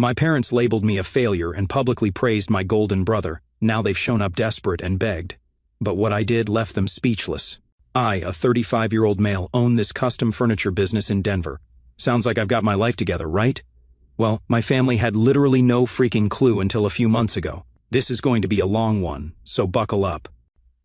My parents labeled me a failure and publicly praised my golden brother. Now they've shown up desperate and begged. But what I did left them speechless. I, a 35-year-old male, own this custom furniture business in Denver. Sounds like I've got my life together, right? Well, my family had literally no freaking clue until a few months ago. This is going to be a long one, so buckle up.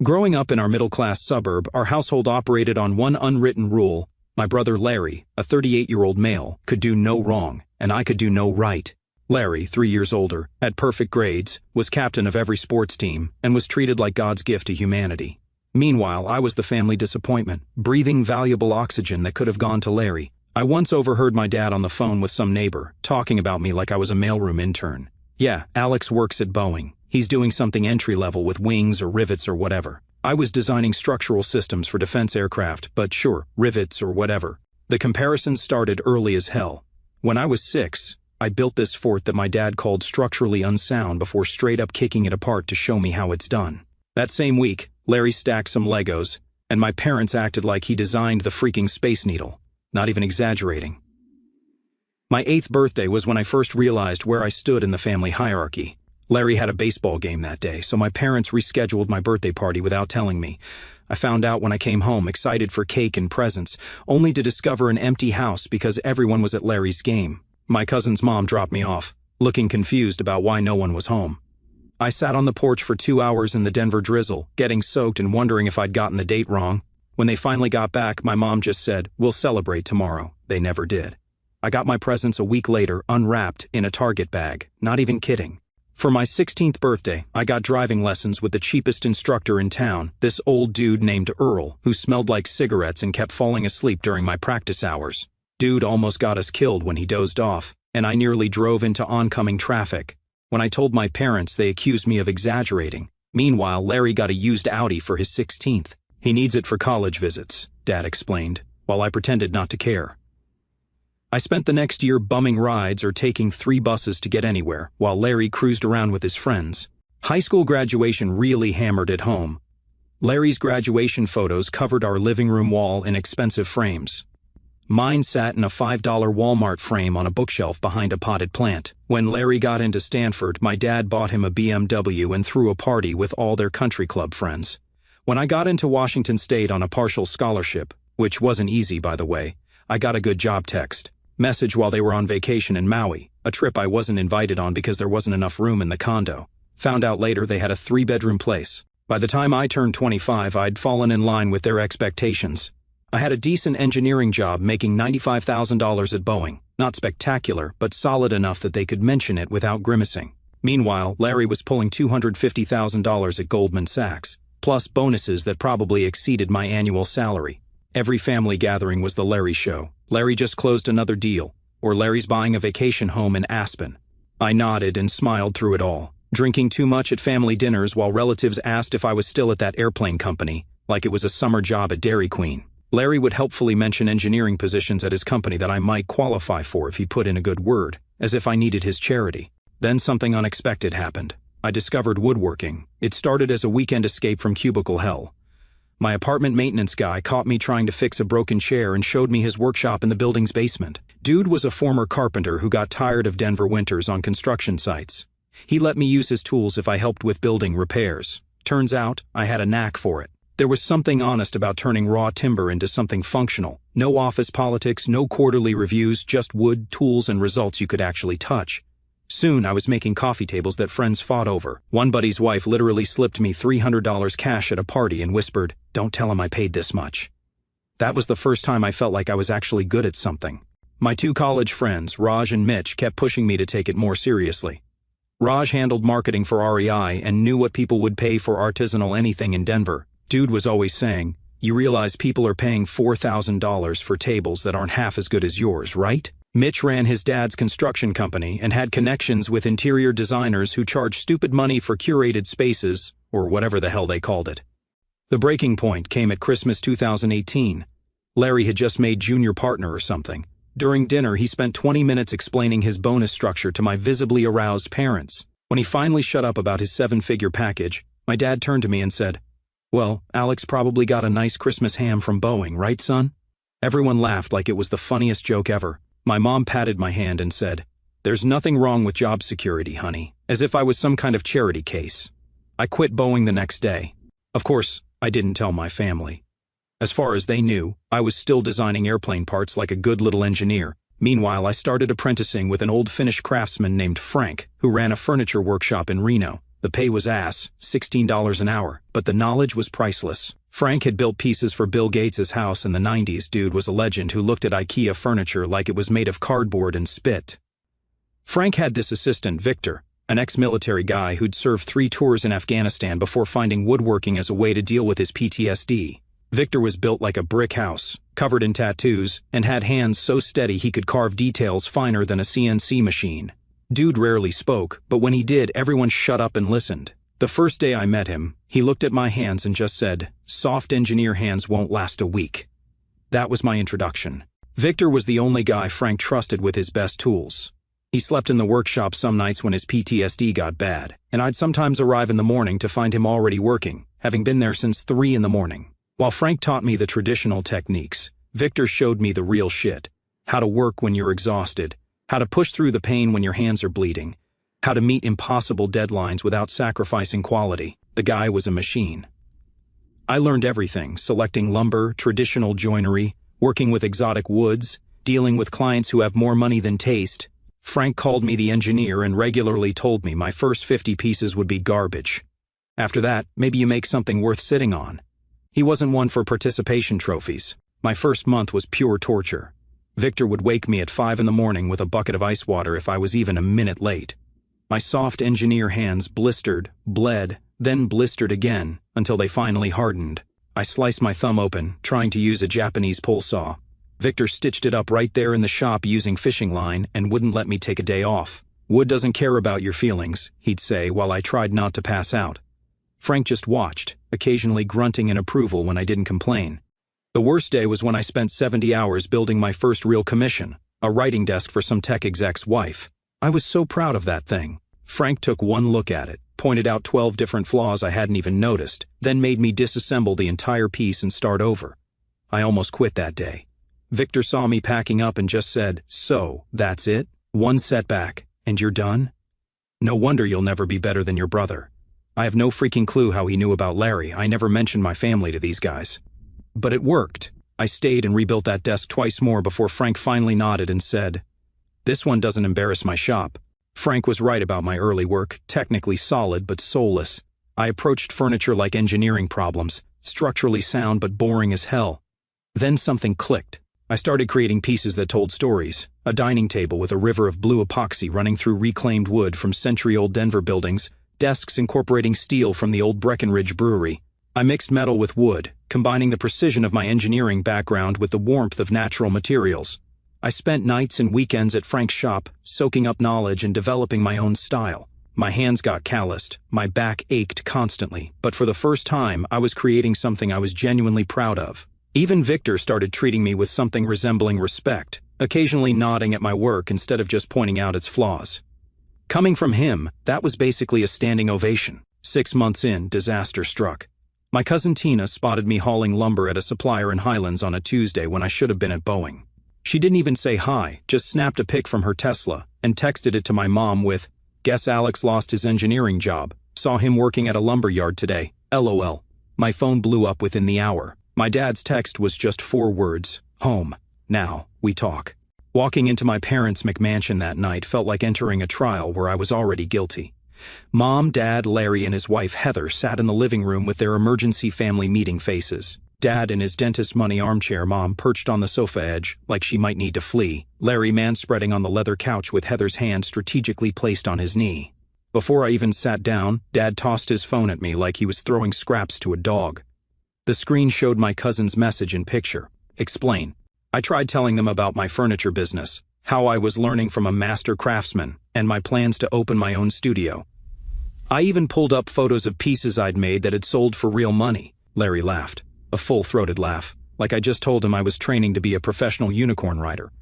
Growing up in our middle-class suburb, our household operated on one unwritten rule. My brother Larry, a 38-year-old male, could do no wrong, and I could do no right. Larry, 3 years older, had perfect grades, was captain of every sports team, and was treated like God's gift to humanity. Meanwhile, I was the family disappointment, breathing valuable oxygen that could have gone to Larry. I once overheard my dad on the phone with some neighbor, talking about me like I was a mailroom intern. Yeah, Alex works at Boeing. He's doing something entry-level with wings or rivets or whatever. I was designing structural systems for defense aircraft, but sure, rivets or whatever. The comparison started early as hell. When I was 6, I built this fort that my dad called structurally unsound before straight-up kicking it apart to show me how it's done. That same week, Larry stacked some Legos, and my parents acted like he designed the freaking Space Needle. Not even exaggerating. My 8th birthday was when I first realized where I stood in the family hierarchy. Larry had a baseball game that day, so my parents rescheduled my birthday party without telling me. I found out when I came home, excited for cake and presents, only to discover an empty house because everyone was at Larry's game. My cousin's mom dropped me off, looking confused about why no one was home. I sat on the porch for 2 hours in the Denver drizzle, getting soaked and wondering if I'd gotten the date wrong. When they finally got back, my mom just said, "We'll celebrate tomorrow." They never did. I got my presents a week later, unwrapped, in a Target bag. Not even kidding. For my 16th birthday, I got driving lessons with the cheapest instructor in town, this old dude named Earl, who smelled like cigarettes and kept falling asleep during my practice hours. Dude almost got us killed when he dozed off, and I nearly drove into oncoming traffic. When I told my parents, they accused me of exaggerating. Meanwhile, Larry got a used Audi for his 16th. He needs it for college visits, Dad explained, while I pretended not to care. I spent the next year bumming rides or taking 3 buses to get anywhere, while Larry cruised around with his friends. High school graduation really hammered it home. Larry's graduation photos covered our living room wall in expensive frames. Mine sat in a $5 Walmart frame on a bookshelf behind a potted plant. When Larry got into Stanford, my dad bought him a BMW and threw a party with all their country club friends. When I got into Washington State on a partial scholarship, which wasn't easy by the way, I got a good job text. Message while they were on vacation in Maui, a trip I wasn't invited on because there wasn't enough room in the condo. Found out later they had a 3-bedroom place. By the time I turned 25, I'd fallen in line with their expectations. I had a decent engineering job making $95,000 at Boeing. Not spectacular, but solid enough that they could mention it without grimacing. Meanwhile, Larry was pulling $250,000 at Goldman Sachs, plus bonuses that probably exceeded my annual salary. Every family gathering was the Larry show. Larry just closed another deal, or Larry's buying a vacation home in Aspen. I nodded and smiled through it all, drinking too much at family dinners while relatives asked if I was still at that airplane company, like it was a summer job at Dairy Queen. Larry would helpfully mention engineering positions at his company that I might qualify for if he put in a good word, as if I needed his charity. Then something unexpected happened. I discovered woodworking. It started as a weekend escape from cubicle hell. My apartment maintenance guy caught me trying to fix a broken chair and showed me his workshop in the building's basement. Dude was a former carpenter who got tired of Denver winters on construction sites. He let me use his tools if I helped with building repairs. Turns out, I had a knack for it. There was something honest about turning raw timber into something functional. No office politics, no quarterly reviews, just wood, tools, and results you could actually touch. Soon, I was making coffee tables that friends fought over. One buddy's wife literally slipped me $300 cash at a party and whispered, "Don't tell him I paid this much." That was the first time I felt like I was actually good at something. My 2 college friends, Raj and Mitch, kept pushing me to take it more seriously. Raj handled marketing for REI and knew what people would pay for artisanal anything in Denver. Dude was always saying, "You realize people are paying $4,000 for tables that aren't half as good as yours, right?" Mitch ran his dad's construction company and had connections with interior designers who charged stupid money for curated spaces, or whatever the hell they called it. The breaking point came at Christmas 2018. Larry had just made junior partner or something. During dinner, he spent 20 minutes explaining his bonus structure to my visibly aroused parents. When he finally shut up about his 7-figure package, my dad turned to me and said, "Well, Alex probably got a nice Christmas ham from Boeing, right, son?" Everyone laughed like it was the funniest joke ever. My mom patted my hand and said, There's nothing wrong with job security, honey, as if I was some kind of charity case. I quit Boeing the next day. Of course, I didn't tell my family. As far as they knew, I was still designing airplane parts like a good little engineer. Meanwhile, I started apprenticing with an old Finnish craftsman named Frank, who ran a furniture workshop in Reno. The pay was ass, $16 an hour, but the knowledge was priceless. Frank had built pieces for Bill Gates' house in the 90s. Dude was a legend who looked at IKEA furniture like it was made of cardboard and spit. Frank had this assistant, Victor, an ex-military guy who'd served 3 tours in Afghanistan before finding woodworking as a way to deal with his PTSD. Victor was built like a brick house, covered in tattoos, and had hands so steady he could carve details finer than a CNC machine. Dude rarely spoke, but when he did, everyone shut up and listened. The first day I met him, he looked at my hands and just said, "Soft engineer hands won't last a week." That was my introduction. Victor was the only guy Frank trusted with his best tools. He slept in the workshop some nights when his PTSD got bad, and I'd sometimes arrive in the morning to find him already working, having been there since 3 in the morning. While Frank taught me the traditional techniques, Victor showed me the real shit. How to work when you're exhausted, how to push through the pain when your hands are bleeding, how to meet impossible deadlines without sacrificing quality. The guy was a machine. I learned everything: selecting lumber, traditional joinery, working with exotic woods, dealing with clients who have more money than taste. Frank called me the engineer and regularly told me my first 50 pieces would be garbage. After that, maybe you make something worth sitting on. He wasn't one for participation trophies. My first month was pure torture. Victor would wake me at 5 in the morning with a bucket of ice water if I was even a minute late. My soft engineer hands blistered, bled, then blistered again, until they finally hardened. I sliced my thumb open, trying to use a Japanese pole saw. Victor stitched it up right there in the shop using fishing line and wouldn't let me take a day off. "Wood doesn't care about your feelings," he'd say while I tried not to pass out. Frank just watched, occasionally grunting in approval when I didn't complain. The worst day was when I spent 70 hours building my first real commission, a writing desk for some tech exec's wife. I was so proud of that thing. Frank took one look at it, pointed out 12 different flaws I hadn't even noticed, then made me disassemble the entire piece and start over. I almost quit that day. Victor saw me packing up and just said, "So, that's it? One setback, and you're done? No wonder you'll never be better than your brother." I have no freaking clue how he knew about Larry. I never mentioned my family to these guys. But it worked. I stayed and rebuilt that desk twice more before Frank finally nodded and said, "This one doesn't embarrass my shop." Frank was right about my early work, technically solid but soulless. I approached furniture like engineering problems, structurally sound but boring as hell. Then something clicked. I started creating pieces that told stories. A dining table with a river of blue epoxy running through reclaimed wood from century-old Denver buildings, desks incorporating steel from the old Breckenridge brewery. I mixed metal with wood, combining the precision of my engineering background with the warmth of natural materials. I spent nights and weekends at Frank's shop, soaking up knowledge and developing my own style. My hands got calloused, my back ached constantly, but for the first time, I was creating something I was genuinely proud of. Even Victor started treating me with something resembling respect, occasionally nodding at my work instead of just pointing out its flaws. Coming from him, that was basically a standing ovation. 6 months in, disaster struck. My cousin Tina spotted me hauling lumber at a supplier in Highlands on a Tuesday when I should have been at Boeing. She didn't even say hi, just snapped a pic from her Tesla and texted it to my mom with, "Guess Alex lost his engineering job. Saw him working at a lumber yard today. LOL." My phone blew up within the hour. My dad's text was just 4 words, "Home. Now, we talk." Walking into my parents' McMansion that night felt like entering a trial where I was already guilty. Mom, Dad, Larry, and his wife Heather sat in the living room with their emergency family meeting faces. Dad in his dentist money armchair, Mom perched on the sofa edge, like she might need to flee. Larry manspreading on the leather couch with Heather's hand strategically placed on his knee. Before I even sat down, Dad tossed his phone at me like he was throwing scraps to a dog. The screen showed my cousin's message in picture. Explain. I tried telling them about my furniture business, how I was learning from a master craftsman, and my plans to open my own studio. I even pulled up photos of pieces I'd made that had sold for real money. Larry laughed, a full-throated laugh, like I just told him I was training to be a professional unicorn rider.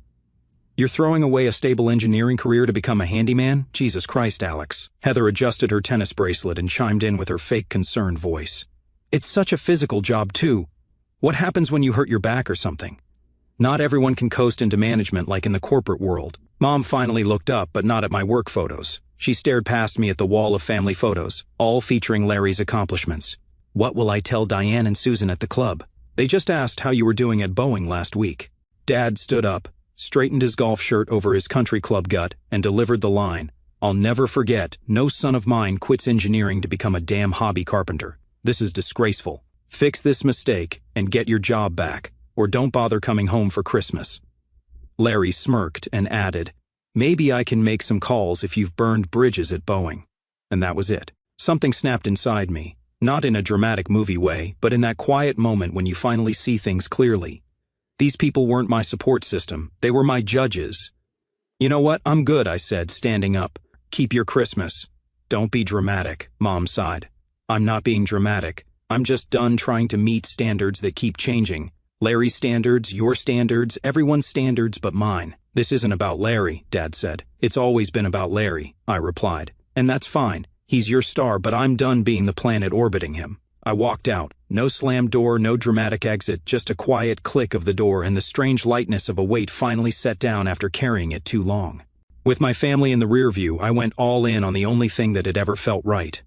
"You're throwing away a stable engineering career to become a handyman? Jesus Christ, Alex." Heather adjusted her tennis bracelet and chimed in with her fake concerned voice. "It's such a physical job, too. What happens when you hurt your back or something?" Not everyone can coast into management like in the corporate world. Mom finally looked up, but not at my work photos. She stared past me at the wall of family photos, all featuring Larry's accomplishments. What will I tell Diane and Susan at the club? They just asked how you were doing at Boeing last week. Dad stood up, straightened his golf shirt over his country club gut, and delivered the line, "I'll never forget, no son of mine quits engineering to become a damn hobby carpenter. This is disgraceful. Fix this mistake and get your job back, or don't bother coming home for Christmas." Larry smirked and added, "Maybe I can make some calls if you've burned bridges at Boeing." And that was it. Something snapped inside me, not in a dramatic movie way, but in that quiet moment when you finally see things clearly. These people weren't my support system, they were my judges. "You know what, I'm good," I said, standing up. "Keep your Christmas." "Don't be dramatic," Mom sighed. "I'm not being dramatic. I'm just done trying to meet standards that keep changing. Larry's standards, your standards, everyone's standards but mine." "This isn't about Larry," Dad said. "It's always been about Larry," I replied. "And that's fine. He's your star, but I'm done being the planet orbiting him." I walked out. No slammed door, no dramatic exit, just a quiet click of the door and the strange lightness of a weight finally set down after carrying it too long. With my family in the rear view, I went all in on the only thing that had ever felt right.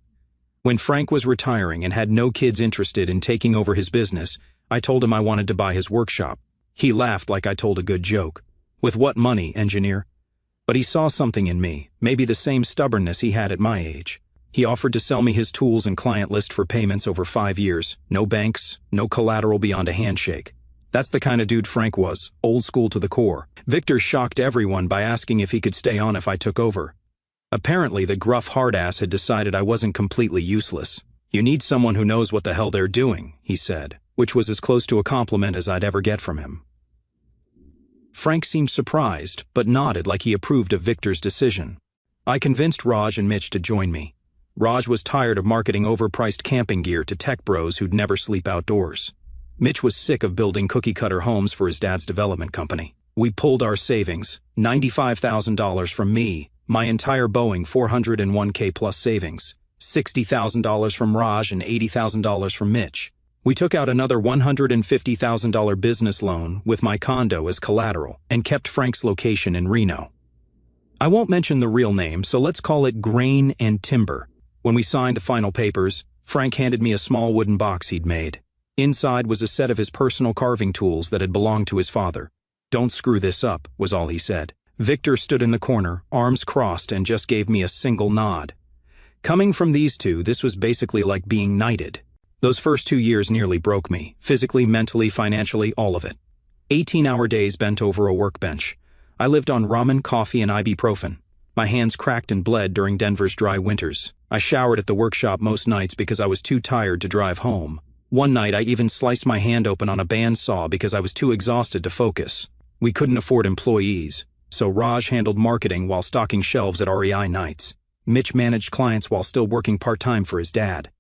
When Frank was retiring and had no kids interested in taking over his business, I told him I wanted to buy his workshop. He laughed like I told a good joke. "With what money, engineer?" But he saw something in me, maybe the same stubbornness he had at my age. He offered to sell me his tools and client list for payments over 5 years. No banks, no collateral beyond a handshake. That's the kind of dude Frank was, old school to the core. Victor shocked everyone by asking if he could stay on if I took over. Apparently, the gruff hard-ass had decided I wasn't completely useless. "You need someone who knows what the hell they're doing," he said, which was as close to a compliment as I'd ever get from him. Frank seemed surprised, but nodded like he approved of Victor's decision. I convinced Raj and Mitch to join me. Raj was tired of marketing overpriced camping gear to tech bros who'd never sleep outdoors. Mitch was sick of building cookie-cutter homes for his dad's development company. We pulled our savings, $95,000 from me, my entire Boeing 401k plus savings, $60,000 from Raj and $80,000 from Mitch. We took out another $150,000 business loan with my condo as collateral and kept Frank's location in Reno. I won't mention the real name, so let's call it Grain and Timber. When we signed the final papers, Frank handed me a small wooden box he'd made. Inside was a set of his personal carving tools that had belonged to his father. "Don't screw this up," was all he said. Victor stood in the corner, arms crossed, and just gave me a single nod. Coming from these two, this was basically like being knighted. Those first 2 years nearly broke me, physically, mentally, financially, all of it. 18-hour days bent over a workbench. I lived on ramen, coffee, and ibuprofen. My hands cracked and bled during Denver's dry winters. I showered at the workshop most nights because I was too tired to drive home. One night I even sliced my hand open on a bandsaw because I was too exhausted to focus. We couldn't afford employees, so Raj handled marketing while stocking shelves at REI nights. Mitch managed clients while still working part-time for his dad.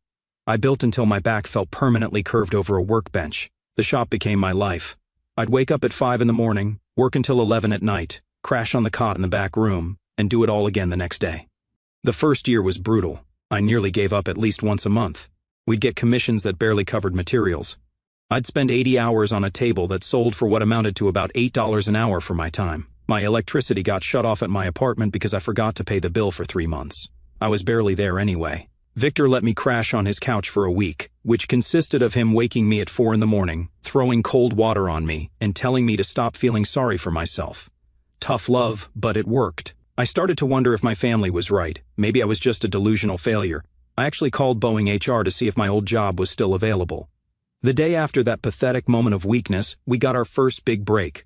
I built until my back felt permanently curved over a workbench. The shop became my life. I'd wake up at 5 in the morning, work until 11 at night, crash on the cot in the back room, and do it all again the next day. The first year was brutal. I nearly gave up at least once a month. We'd get commissions that barely covered materials. I'd spend 80 hours on a table that sold for what amounted to about $8 an hour for my time. My electricity got shut off at my apartment because I forgot to pay the bill for 3 months. I was barely there anyway. Victor let me crash on his couch for a week, which consisted of him waking me at 4 in the morning, throwing cold water on me, and telling me to stop feeling sorry for myself. Tough love, but it worked. I started to wonder if my family was right. Maybe I was just a delusional failure. I actually called Boeing HR to see if my old job was still available. The day after that pathetic moment of weakness, we got our first big break.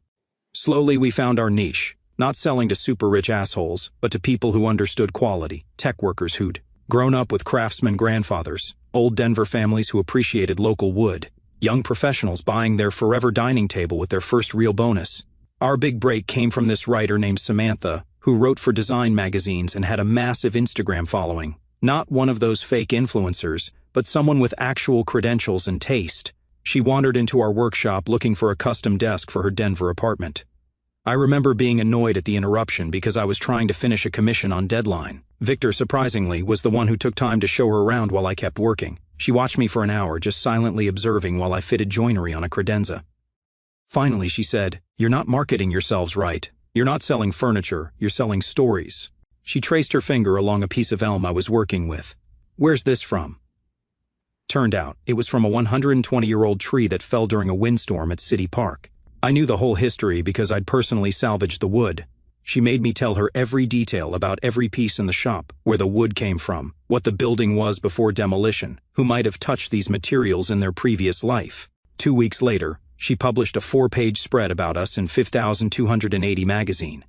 Slowly we found our niche, not selling to super rich assholes, but to people who understood quality, tech workers who'd grown up with craftsman grandfathers, old Denver families who appreciated local wood, young professionals buying their forever dining table with their first real bonus. Our big break came from this writer named Samantha, who wrote for design magazines and had a massive Instagram following. Not one of those fake influencers, but someone with actual credentials and taste. She wandered into our workshop looking for a custom desk for her Denver apartment. I remember being annoyed at the interruption because I was trying to finish a commission on deadline. Victor, surprisingly, was the one who took time to show her around while I kept working. She watched me for an hour, just silently observing while I fitted joinery on a credenza. Finally, she said, "You're not marketing yourselves right. You're not selling furniture, you're selling stories." She traced her finger along a piece of elm I was working with. "Where's this from?" Turned out, it was from a 120-year-old tree that fell during a windstorm at City Park. I knew the whole history because I'd personally salvaged the wood. She made me tell her every detail about every piece in the shop, where the wood came from, what the building was before demolition, who might have touched these materials in their previous life. 2 weeks later, she published a 4-page spread about us in 5280 magazine.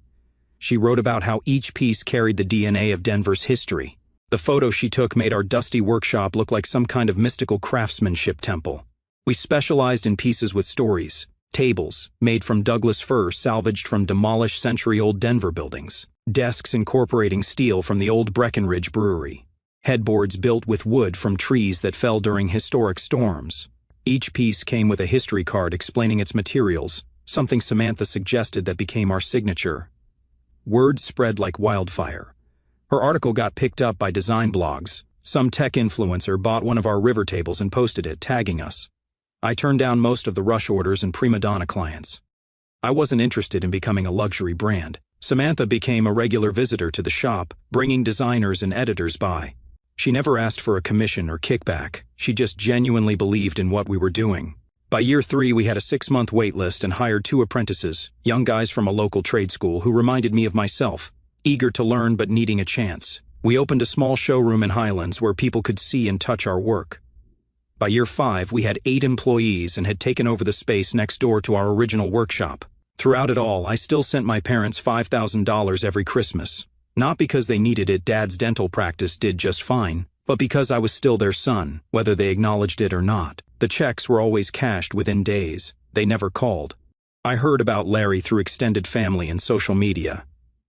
She wrote about how each piece carried the DNA of Denver's history. The photo she took made our dusty workshop look like some kind of mystical craftsmanship temple. We specialized in pieces with stories. Tables, made from Douglas fir salvaged from demolished century-old Denver buildings. Desks incorporating steel from the old Breckenridge Brewery. Headboards built with wood from trees that fell during historic storms. Each piece came with a history card explaining its materials, something Samantha suggested that became our signature. Word spread like wildfire. Her article got picked up by design blogs. Some tech influencer bought one of our river tables and posted it, tagging us. I turned down most of the rush orders and prima donna clients. I wasn't interested in becoming a luxury brand. Samantha became a regular visitor to the shop, bringing designers and editors by. She never asked for a commission or kickback. She just genuinely believed in what we were doing. By year 3, we had a 6-month wait list and hired 2 apprentices, young guys from a local trade school who reminded me of myself, eager to learn but needing a chance. We opened a small showroom in Highlands where people could see and touch our work. By year 5, we had 8 employees and had taken over the space next door to our original workshop. Throughout it all, I still sent my parents $5,000 every Christmas. Not because they needed it, Dad's dental practice did just fine, but because I was still their son, whether they acknowledged it or not. The checks were always cashed within days. They never called. I heard about Larry through extended family and social media.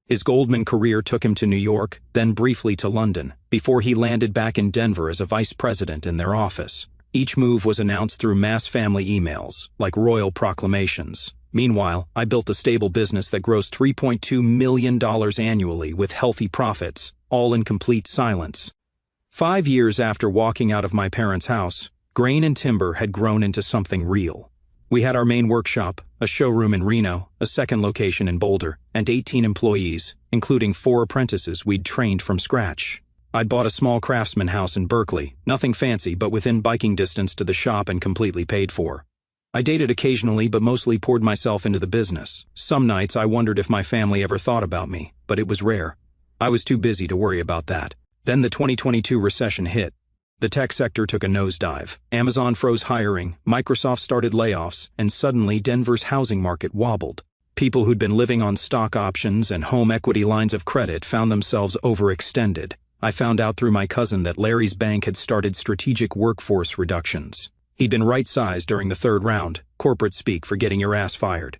His Goldman career took him to New York, then briefly to London, before he landed back in Denver as a vice president in their office. Each move was announced through mass family emails, like royal proclamations. Meanwhile, I built a stable business that grossed $3.2 million annually with healthy profits, all in complete silence. 5 years after walking out of my parents' house, grain and timber had grown into something real. We had our main workshop, a showroom in Reno, a second location in Boulder, and 18 employees, including 4 apprentices we'd trained from scratch. I'd bought a small craftsman house in Berkeley, nothing fancy but within biking distance to the shop and completely paid for. I dated occasionally but mostly poured myself into the business. Some nights I wondered if my family ever thought about me, but it was rare. I was too busy to worry about that. Then the 2022 recession hit. The tech sector took a nosedive. Amazon froze hiring, Microsoft started layoffs, and suddenly Denver's housing market wobbled. People who'd been living on stock options and home equity lines of credit found themselves overextended. I found out through my cousin that Larry's bank had started strategic workforce reductions. He'd been right-sized during the 3rd round, corporate speak for getting your ass fired.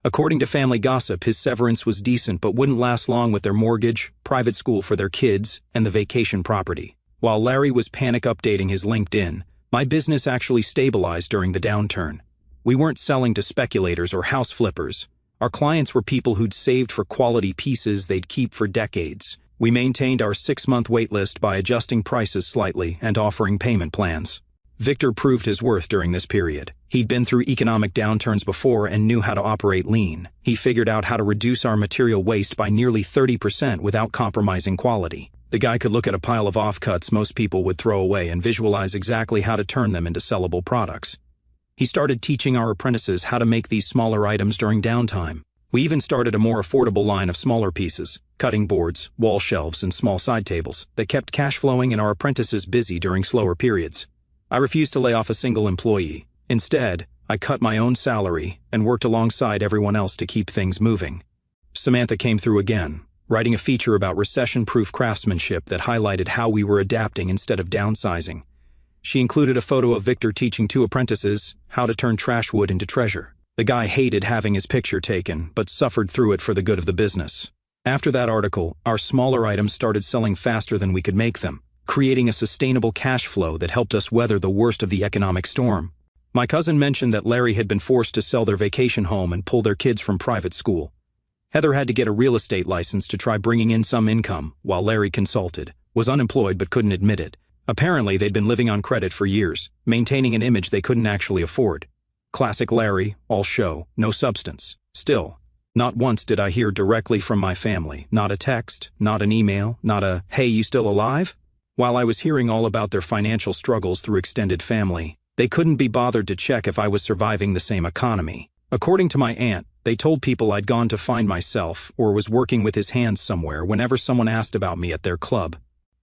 According to family gossip, his severance was decent but wouldn't last long with their mortgage, private school for their kids, and the vacation property. While Larry was panic updating his LinkedIn, my business actually stabilized during the downturn. We weren't selling to speculators or house flippers. Our clients were people who'd saved for quality pieces they'd keep for decades. We maintained our 6-month waitlist by adjusting prices slightly and offering payment plans. Victor proved his worth during this period. He'd been through economic downturns before and knew how to operate lean. He figured out how to reduce our material waste by nearly 30% without compromising quality. The guy could look at a pile of offcuts most people would throw away and visualize exactly how to turn them into sellable products. He started teaching our apprentices how to make these smaller items during downtime. We even started a more affordable line of smaller pieces, cutting boards, wall shelves, and small side tables that kept cash flowing and our apprentices busy during slower periods. I refused to lay off a single employee. Instead, I cut my own salary and worked alongside everyone else to keep things moving. Samantha came through again, writing a feature about recession-proof craftsmanship that highlighted how we were adapting instead of downsizing. She included a photo of Victor teaching 2 apprentices how to turn trash wood into treasure. The guy hated having his picture taken, but suffered through it for the good of the business. After that article, our smaller items started selling faster than we could make them, creating a sustainable cash flow that helped us weather the worst of the economic storm. My cousin mentioned that Larry had been forced to sell their vacation home and pull their kids from private school. Heather had to get a real estate license to try bringing in some income, while Larry consulted, was unemployed but couldn't admit it. Apparently, they'd been living on credit for years, maintaining an image they couldn't actually afford. Classic Larry, all show, no substance. Still, not once did I hear directly from my family, not a text, not an email, not a, "Hey, you still alive?" While I was hearing all about their financial struggles through extended family, they couldn't be bothered to check if I was surviving the same economy. According to my aunt, they told people I'd gone to find myself or was working with his hands somewhere whenever someone asked about me at their club.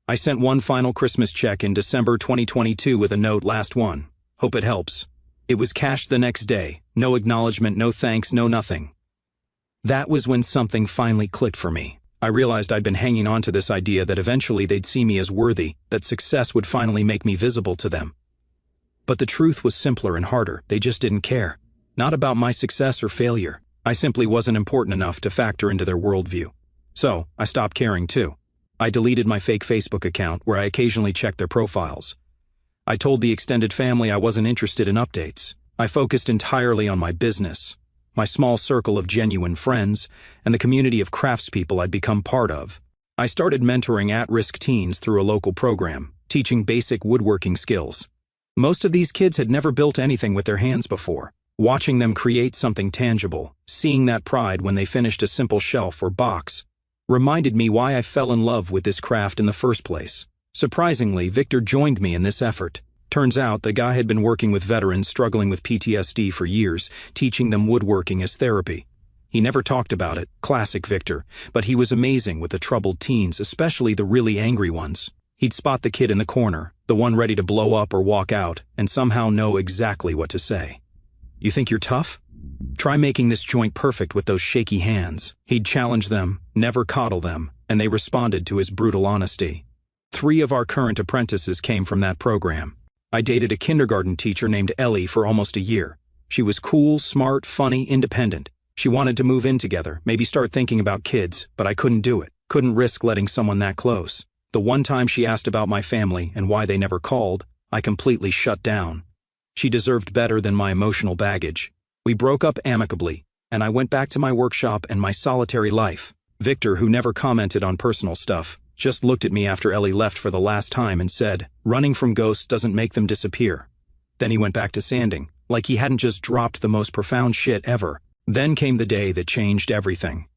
I sent one final Christmas check in December 2022 with a note, "Last one. Hope it helps." It was cashed the next day. No acknowledgement, no thanks, no nothing. That was when something finally clicked for me. I realized I'd been hanging on to this idea that eventually they'd see me as worthy, that success would finally make me visible to them. But the truth was simpler and harder. They just didn't care. Not about my success or failure. I simply wasn't important enough to factor into their worldview. So, I stopped caring too. I deleted my fake Facebook account where I occasionally checked their profiles. I told the extended family I wasn't interested in updates. I focused entirely on my business, my small circle of genuine friends, and the community of craftspeople I'd become part of. I started mentoring at-risk teens through a local program, teaching basic woodworking skills. Most of these kids had never built anything with their hands before. Watching them create something tangible, seeing that pride when they finished a simple shelf or box, reminded me why I fell in love with this craft in the first place. Surprisingly, Victor joined me in this effort. Turns out the guy had been working with veterans struggling with PTSD for years, teaching them woodworking as therapy. He never talked about it, classic Victor, but he was amazing with the troubled teens, especially the really angry ones. He'd spot the kid in the corner, the one ready to blow up or walk out, and somehow know exactly what to say. "You think you're tough? Try making this joint perfect with those shaky hands." He'd challenge them, never coddle them, and they responded to his brutal honesty. 3 of our current apprentices came from that program. I dated a kindergarten teacher named Ellie for almost a year. She was cool, smart, funny, independent. She wanted to move in together, maybe start thinking about kids, but I couldn't do it. Couldn't risk letting someone that close. The one time she asked about my family and why they never called, I completely shut down. She deserved better than my emotional baggage. We broke up amicably, and I went back to my workshop and my solitary life. Victor, who never commented on personal stuff, just looked at me after Ellie left for the last time and said, "Running from ghosts doesn't make them disappear." Then he went back to sanding, like he hadn't just dropped the most profound shit ever. Then came the day that changed everything.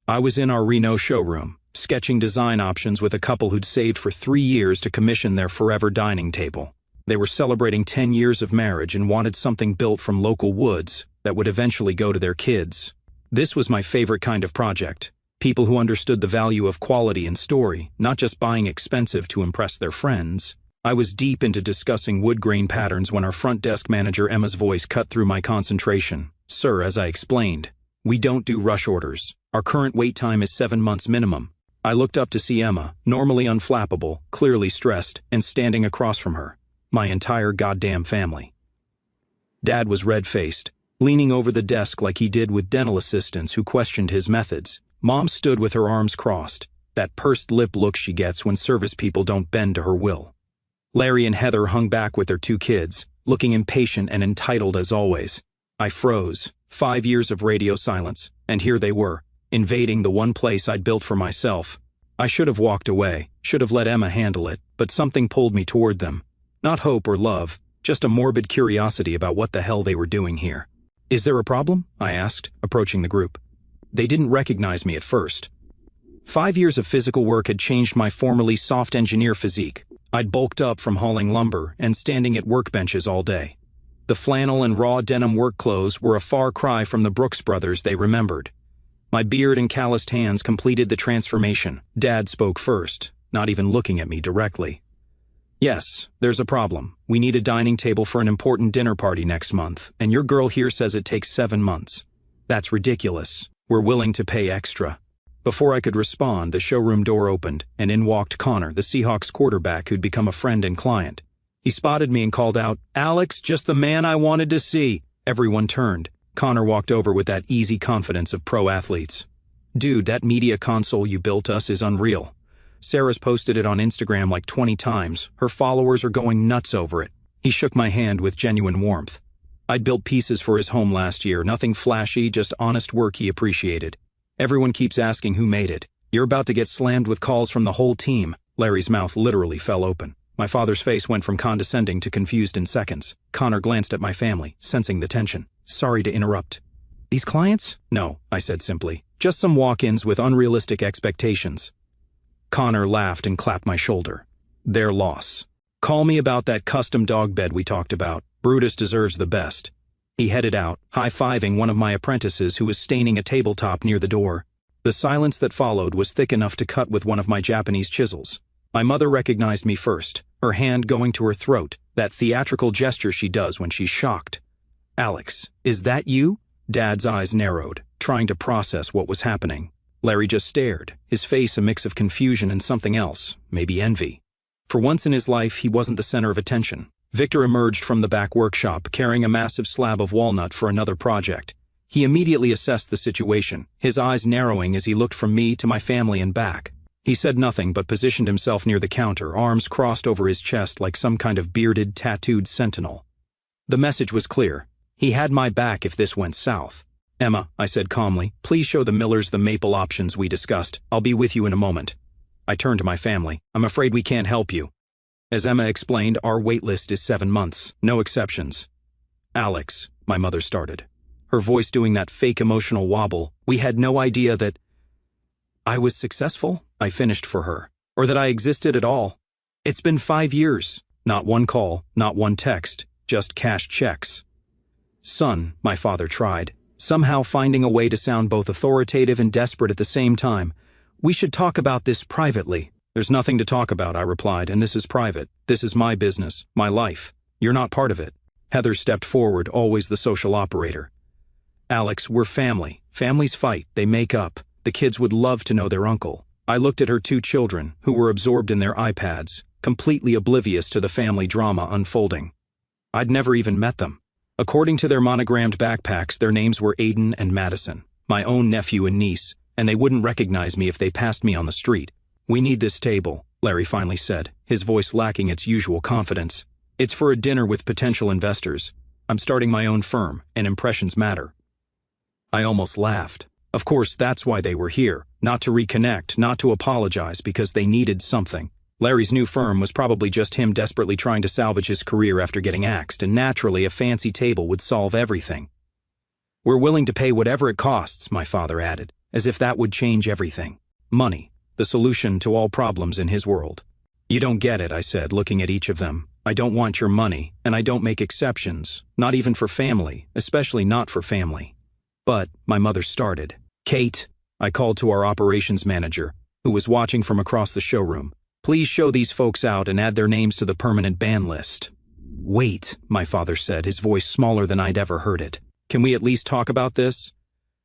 I was in our Reno showroom, sketching design options with a couple who'd saved for 3 years to commission their forever dining table. They were celebrating 10 years of marriage and wanted something built from local woods that would eventually go to their kids. This was my favorite kind of project. People who understood the value of quality and story, not just buying expensive to impress their friends. I was deep into discussing wood grain patterns when our front desk manager Emma's voice cut through my concentration. "Sir, as I explained, we don't do rush orders. Our current wait time is 7 months minimum." I looked up to see Emma, normally unflappable, clearly stressed, and standing across from her. My entire goddamn family. Dad was red-faced, leaning over the desk like he did with dental assistants who questioned his methods. Mom stood with her arms crossed, that pursed lip look she gets when service people don't bend to her will. Larry and Heather hung back with their 2 kids, looking impatient and entitled as always. I froze. 5 years of radio silence, and here they were, invading the one place I'd built for myself. I should have walked away, should have let Emma handle it, but something pulled me toward them. Not hope or love, just a morbid curiosity about what the hell they were doing here. "Is there a problem?" I asked, approaching the group. They didn't recognize me at first. 5 years of physical work had changed my formerly soft engineer physique. I'd bulked up from hauling lumber and standing at workbenches all day. The flannel and raw denim work clothes were a far cry from the Brooks brothers they remembered. My beard and calloused hands completed the transformation. Dad spoke first, not even looking at me directly. "Yes, there's a problem. We need a dining table for an important dinner party next month, and your girl here says it takes 7 months. That's ridiculous. We're willing to pay extra." Before I could respond, the showroom door opened, and in walked Connor, the Seahawks quarterback who'd become a friend and client. He spotted me and called out, "Alex, just the man I wanted to see." Everyone turned. Connor walked over with that easy confidence of pro athletes. "Dude, that media console you built us is unreal. Sarah's posted it on Instagram like 20 times. Her followers are going nuts over it." He shook my hand with genuine warmth. I'd built pieces for his home last year, nothing flashy, just honest work he appreciated. "Everyone keeps asking who made it. You're about to get slammed with calls from the whole team." Larry's mouth literally fell open. My father's face went from condescending to confused in seconds. Connor glanced at my family, sensing the tension. Sorry to interrupt. These clients? No, I said simply. Just some walk-ins with unrealistic expectations. Connor laughed and clapped my shoulder. Their loss. Call me about that custom dog bed we talked about. Brutus deserves the best. He headed out, high-fiving one of my apprentices who was staining a tabletop near the door. The silence that followed was thick enough to cut with one of my Japanese chisels. My mother recognized me first, her hand going to her throat, that theatrical gesture she does when she's shocked. Alex, is that you? Dad's eyes narrowed, trying to process what was happening. Larry just stared, his face a mix of confusion and something else, maybe envy. For once in his life, he wasn't the center of attention. Victor emerged from the back workshop, carrying a massive slab of walnut for another project. He immediately assessed the situation, his eyes narrowing as he looked from me to my family and back. He said nothing but positioned himself near the counter, arms crossed over his chest like some kind of bearded, tattooed sentinel. The message was clear. He had my back if this went south. Emma, I said calmly, please show the Millers the maple options we discussed. I'll be with you in a moment. I turned to my family. I'm afraid we can't help you. As Emma explained, our wait list is 7 months, no exceptions. Alex, my mother started, her voice doing that fake emotional wobble. We had no idea that I was successful, I finished for her, or that I existed at all. It's been 5 years. Not one call, not one text, just cashed checks. Son, my father tried, somehow finding a way to sound both authoritative and desperate at the same time. We should talk about this privately. There's nothing to talk about, I replied, and this is private. This is my business, my life. You're not part of it. Heather stepped forward, always the social operator. Alex, we're family. Families fight, they make up. The kids would love to know their uncle. I looked at her 2 children, who were absorbed in their iPads, completely oblivious to the family drama unfolding. I'd never even met them. According to their monogrammed backpacks, their names were Aiden and Madison, my own nephew and niece, and they wouldn't recognize me if they passed me on the street. We need this table, Larry finally said, his voice lacking its usual confidence. It's for a dinner with potential investors. I'm starting my own firm, and impressions matter. I almost laughed. Of course, that's why they were here, not to reconnect, not to apologize because they needed something. Larry's new firm was probably just him desperately trying to salvage his career after getting axed, and naturally a fancy table would solve everything. We're willing to pay whatever it costs, my father added, as if that would change everything. Money, the solution to all problems in his world. You don't get it, I said, looking at each of them. I don't want your money, and I don't make exceptions, not even for family, especially not for family. But, my mother started. Kate, I called to our operations manager, who was watching from across the showroom. Please show these folks out and add their names to the permanent ban list. Wait, my father said, his voice smaller than I'd ever heard it. Can we at least talk about this?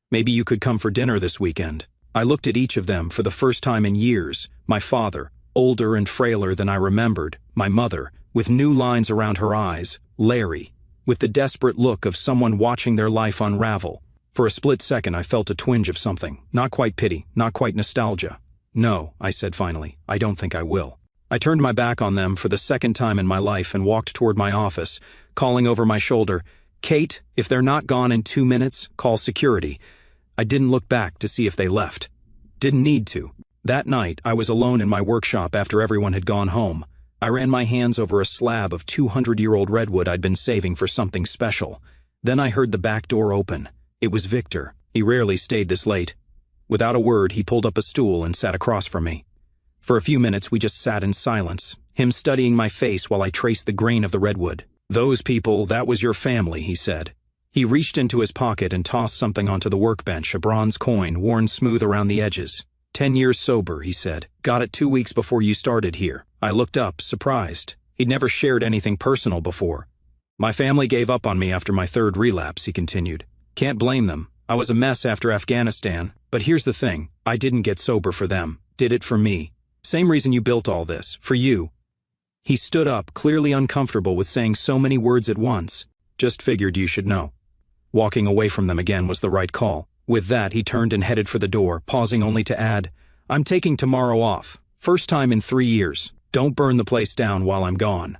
Maybe you could come for dinner this weekend. I looked at each of them for the first time in years. My father, older and frailer than I remembered. My mother, with new lines around her eyes. Larry, with the desperate look of someone watching their life unravel. For a split second, I felt a twinge of something. Not quite pity, not quite nostalgia. No, I said finally, I don't think I will. I turned my back on them for the second time in my life and walked toward my office, calling over my shoulder, Kate, if they're not gone in 2 minutes, call security. I didn't look back to see if they left. Didn't need to. That night, I was alone in my workshop after everyone had gone home. I ran my hands over a slab of 200-year-old redwood I'd been saving for something special. Then I heard the back door open. It was Victor. He rarely stayed this late. Without a word, he pulled up a stool and sat across from me. For a few minutes, we just sat in silence, him studying my face while I traced the grain of the redwood. Those people, that was your family, he said. He reached into his pocket and tossed something onto the workbench, a bronze coin worn smooth around the edges. 10 years sober, he said. Got it 2 weeks before you started here. I looked up, surprised. He'd never shared anything personal before. My family gave up on me after my 3rd relapse, he continued. Can't blame them. I was a mess after Afghanistan, but here's the thing. I didn't get sober for them. Did it for me. Same reason you built all this. For you. He stood up, clearly uncomfortable with saying so many words at once. Just figured you should know. Walking away from them again was the right call. With that, he turned and headed for the door, pausing only to add, I'm taking tomorrow off. First time in 3 years. Don't burn the place down while I'm gone.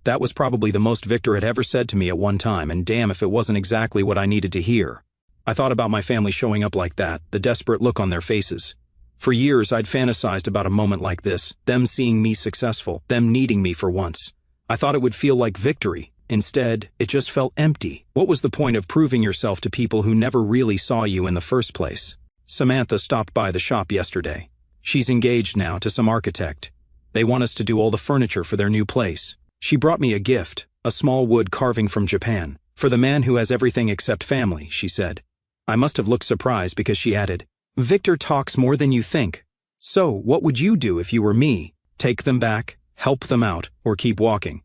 That was probably the most Victor had ever said to me at one time, and damn if it wasn't exactly what I needed to hear. I thought about my family showing up like that, the desperate look on their faces. For years, I'd fantasized about a moment like this, them seeing me successful, them needing me for once. I thought it would feel like victory. Instead, it just felt empty. What was the point of proving yourself to people who never really saw you in the first place? Samantha stopped by the shop yesterday. She's engaged now to some architect. They want us to do all the furniture for their new place. She brought me a gift, a small wood carving from Japan. For the man who has everything except family, she said. I must have looked surprised because she added, Victor talks more than you think. So, what would you do if you were me? Take them back, help them out, or keep walking?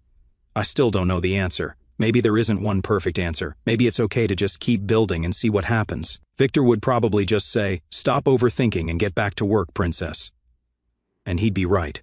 I still don't know the answer. Maybe there isn't one perfect answer. Maybe it's okay to just keep building and see what happens. Victor would probably just say, stop overthinking and get back to work, princess. And he'd be right.